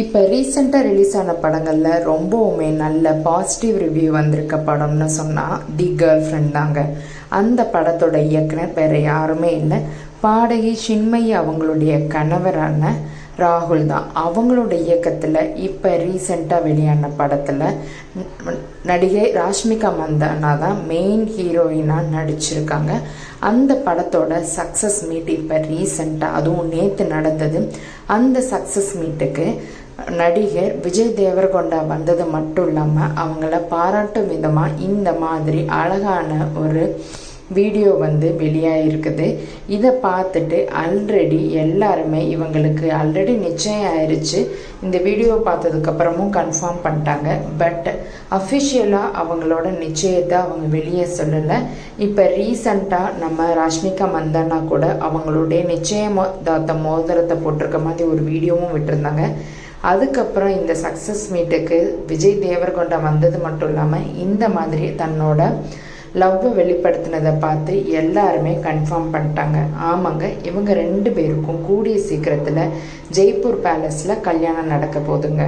இப்போ ரீசெண்டாக ரிலீஸ் ஆன படங்களில் ரொம்பவுமே நல்ல பாசிட்டிவ் ரிவ்யூ வந்திருக்க படம்னு சொன்னால் தி கேர்ள் ஃப்ரெண்ட் தாங்க. அந்த படத்தோட இயக்குனர் வேறு யாருமே இல்லை, பாடகி சின்மயி அவங்களுடைய கணவரான ராகுல் தான். அவங்களோட இயக்கத்தில் இப்போ ரீசெண்டாக வெளியான படத்தில் நடிகை ராஷ்மிகா மந்தானா தான் மெயின் ஹீரோயினாக நடிச்சிருக்காங்க. அந்த படத்தோட சக்ஸஸ் மீட் இப்போ ரீசெண்டாக, அதுவும் நேற்று நடந்தது. அந்த சக்ஸஸ் மீட்டுக்கு நடிகர் விஜய் தேவரகொண்டா வந்தது மட்டும் இல்லாமல் அவங்கள பாராட்டும் விதமாக இந்த மாதிரி அழகான ஒரு வீடியோ வெளியாகிருக்குது. இதை பார்த்துட்டு ஆல்ரெடி எல்லாருமே இவங்களுக்கு ஆல்ரெடி நிச்சயம் ஆயிடுச்சு. இந்த வீடியோ பார்த்ததுக்கப்புறமும் கன்ஃபார்ம் பண்ணிட்டாங்க. பட் அஃபிஷியலாக அவங்களோட நிச்சயத்தை அவங்க வெளியே சொல்லலை. இப்போ ரீசண்டாக நம்ம ராஷ்மிகா மந்தானா கூட அவங்களுடைய நிச்சயதார்த்த மோதிரத்தை போட்டிருக்க மாதிரி ஒரு வீடியோவும் விட்டுருந்தாங்க. அதுக்கப்புறம் இந்த சக்ஸஸ் மீட்டுக்கு விஜய் தேவரகொண்டா வந்தது மட்டும் இல்லாமல் இந்த மாதிரி தன்னோட லவ்வை வெளிப்படுத்தினதை பார்த்து எல்லாருமே கன்ஃபார்ம் பண்ணிட்டாங்க. ஆமாங்க, இவங்க 2 பேருக்கும் கூடிய சீக்கிரத்தில் ஜெய்ப்பூர் பேலஸில் கல்யாணம் நடக்க போதுங்க.